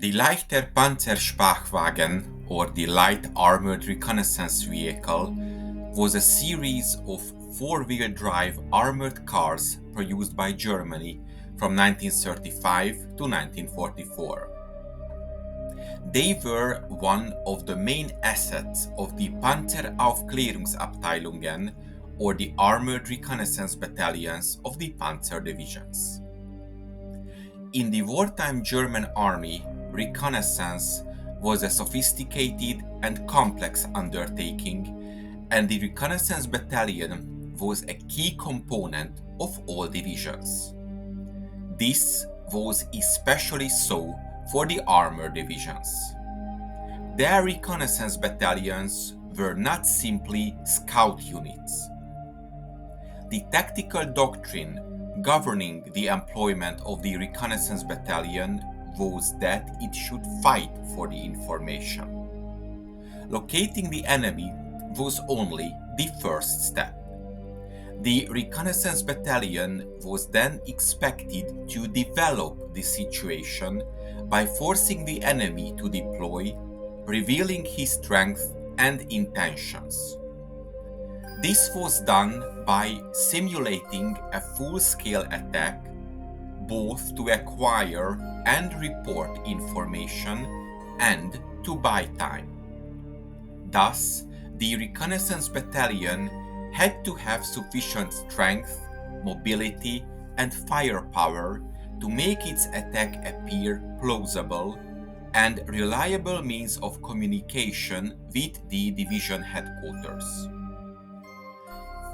The Leichter Panzersprachwagen, or the Light Armored Reconnaissance Vehicle, was a series of four-wheel drive armored cars produced by Germany from 1935 to 1944. They were one of the main assets of the Panzeraufklärungsabteilungen, or the armored reconnaissance battalions of the Panzer divisions. In the wartime German army, reconnaissance was a sophisticated and complex undertaking, and the reconnaissance battalion was a key component of all divisions. This was especially so for the armored divisions. Their reconnaissance battalions were not simply scout units. The tactical doctrine governing the employment of the reconnaissance battalion was that it should fight for the information. Locating the enemy was only the first step. The reconnaissance battalion was then expected to develop the situation by forcing the enemy to deploy, revealing his strength and intentions. This was done by simulating a full-scale attack, both to acquire and report information and to buy time. Thus, the reconnaissance battalion had to have sufficient strength, mobility, and firepower to make its attack appear plausible and reliable means of communication with the division headquarters.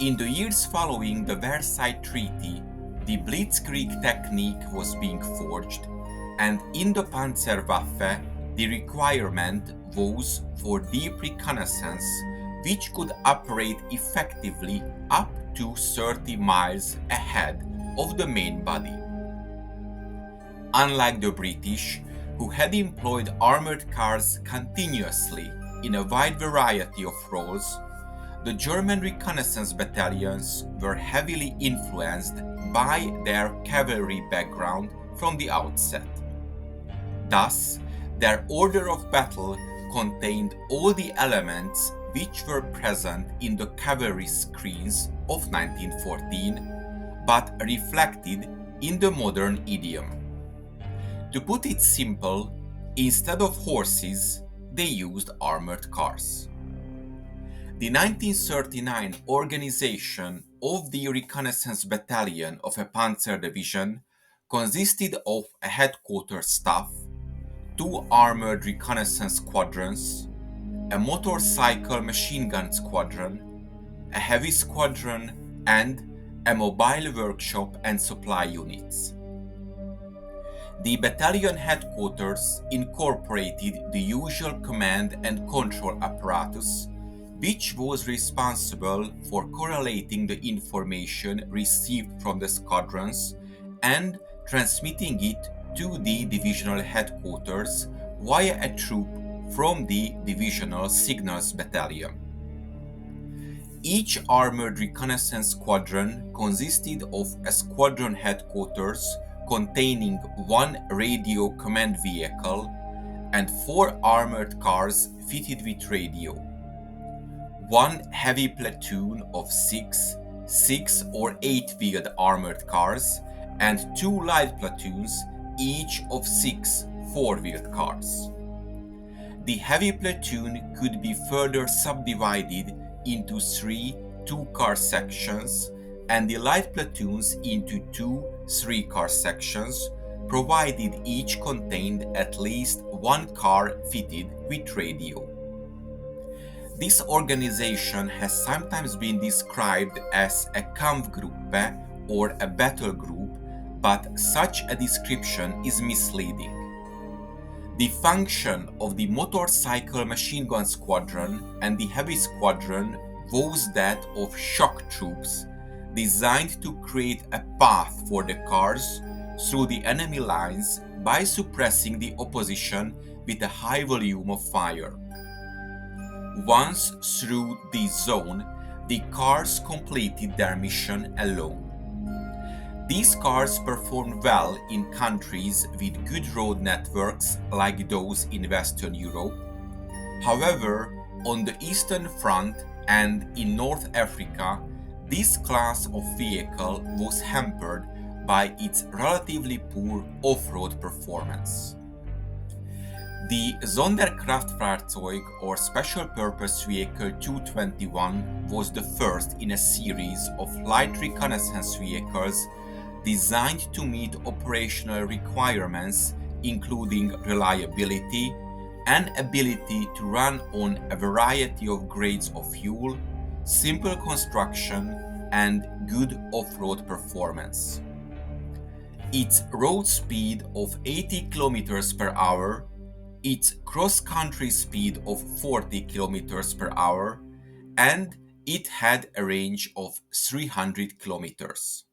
In the years following the Versailles Treaty, the Blitzkrieg technique was being forged, and in the Panzerwaffe, the requirement was for deep reconnaissance, which could operate effectively up to 30 miles ahead of the main body. Unlike the British, who had employed armored cars continuously in a wide variety of roles, the German reconnaissance battalions were heavily influenced by their cavalry background from the outset. Thus, their order of battle contained all the elements which were present in the cavalry screens of 1914, but reflected in the modern idiom. To put it simple, instead of horses, they used armored cars. The 1939 organization of the Reconnaissance Battalion of a Panzer Division consisted of a headquarters staff, two armored reconnaissance squadrons, a motorcycle machine gun squadron, a heavy squadron, and a mobile workshop and supply units. The battalion headquarters incorporated the usual command and control apparatus, which was responsible for correlating the information received from the squadrons and transmitting it to the divisional headquarters via a troop from the divisional signals battalion. Each armored reconnaissance squadron consisted of a squadron headquarters containing one radio command vehicle and four armored cars fitted with radio, one heavy platoon of six or 8-wheeled armored cars, and two light platoons, each of 6 4-wheeled cars. The heavy platoon could be further subdivided into 3 2-car sections and the light platoons into 2 3-car sections, provided each contained at least one car fitted with radio. This organization has sometimes been described as a Kampfgruppe or a battle group, but such a description is misleading. The function of the motorcycle machine gun squadron and the heavy squadron was that of shock troops, designed to create a path for the cars through the enemy lines by suppressing the opposition with a high volume of fire. Once through the zone, the cars completed their mission alone. These cars performed well in countries with good road networks like those in Western Europe. However, on the Eastern Front and in North Africa, this class of vehicle was hampered by its relatively poor off-road performance. The Sonderkraftfahrzeug or Special Purpose Vehicle 221 was the first in a series of light reconnaissance vehicles designed to meet operational requirements including reliability and ability to run on a variety of grades of fuel, simple construction, and good off-road performance. Its road speed of 80 km per hour, its cross-country speed of 40 km per hour, and it had a range of 300 kilometers.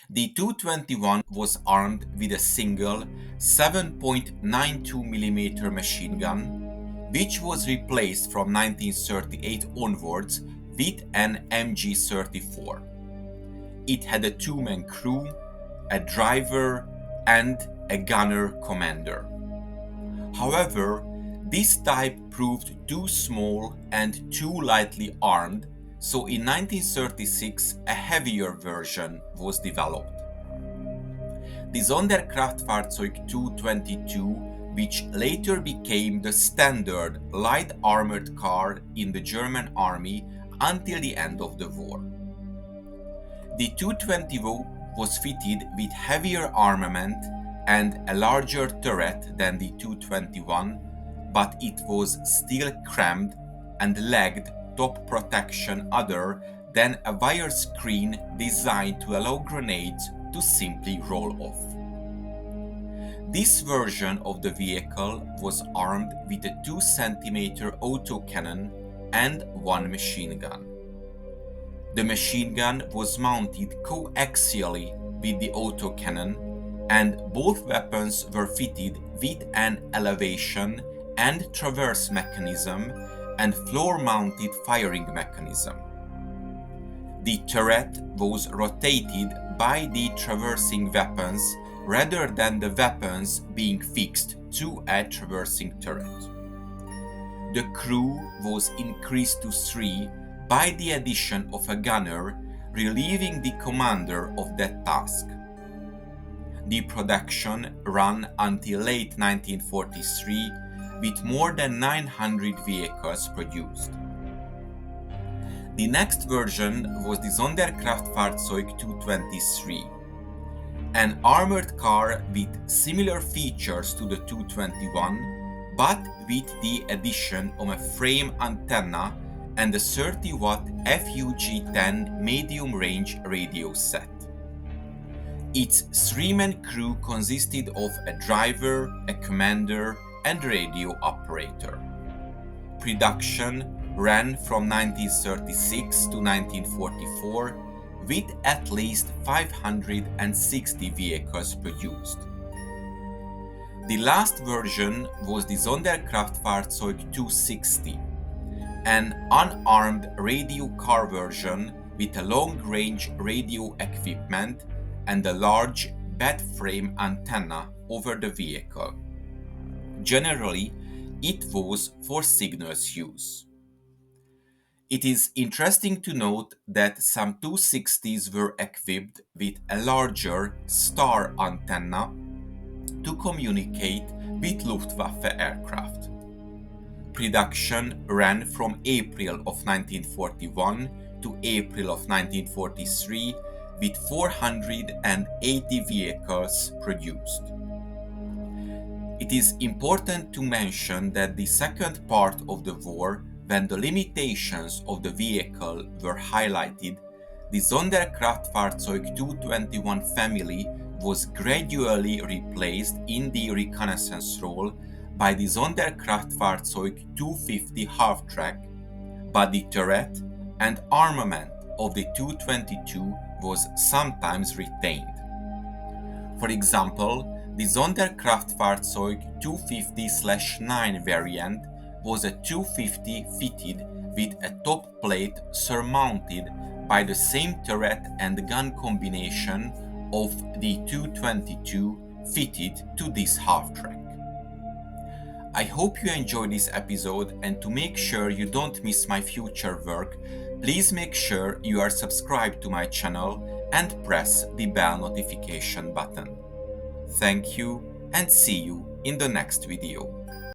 The 221 was armed with a single 7.92mm machine gun, which was replaced from 1938 onwards with an MG-34. It had a two-man crew, a driver, and a gunner commander. However, this type proved too small and too lightly armed, so in 1936 a heavier version was developed. The Sonderkraftfahrzeug 222, which later became the standard light armored car in the German army until the end of the war. The 222 was fitted with heavier armament and a larger turret than the 221, but it was still crammed and lacked top protection other than a wire screen designed to allow grenades to simply roll off. This version of the vehicle was armed with a 2 cm autocannon and one machine gun. The machine gun was mounted coaxially with the autocannon, and both weapons were fitted with an elevation and traverse mechanism and floor-mounted firing mechanism. The turret was rotated by the traversing weapons rather than the weapons being fixed to a traversing turret. The crew was increased to 3 by the addition of a gunner, relieving the commander of that task. The production ran until late 1943 with more than 900 vehicles produced. The next version was the Sonderkraftfahrzeug 223, an armored car with similar features to the 221, but with the addition of a frame antenna and a 30-watt FUG-10 medium-range radio set. Its 3-man crew consisted of a driver, a commander, and radio operator. Production ran from 1936 to 1944 with at least 560 vehicles produced. The last version was the Sonderkraftfahrzeug 260, an unarmed radio car version with a long-range radio equipment and a large bed frame antenna over the vehicle. Generally, it was for signals use. It is interesting to note that some 260s were equipped with a larger star antenna to communicate with Luftwaffe aircraft. Production ran from April of 1941 to April of 1943 with 480 vehicles produced. It is important to mention that the second part of the war, when the limitations of the vehicle were highlighted, the Sonderkraftfahrzeug 221 family was gradually replaced in the reconnaissance role by the Sonderkraftfahrzeug 250 half-track, but the turret and armament of the 222 was sometimes retained. For example, the Sonderkraftfahrzeug 250/9 variant was a 250 fitted with a top plate surmounted by the same turret and gun combination of the Tu-22 fitted to this half-track. I hope you enjoyed this episode, and to make sure you don't miss my future work, please make sure you are subscribed to my channel and press the bell notification button. Thank you, and see you in the next video.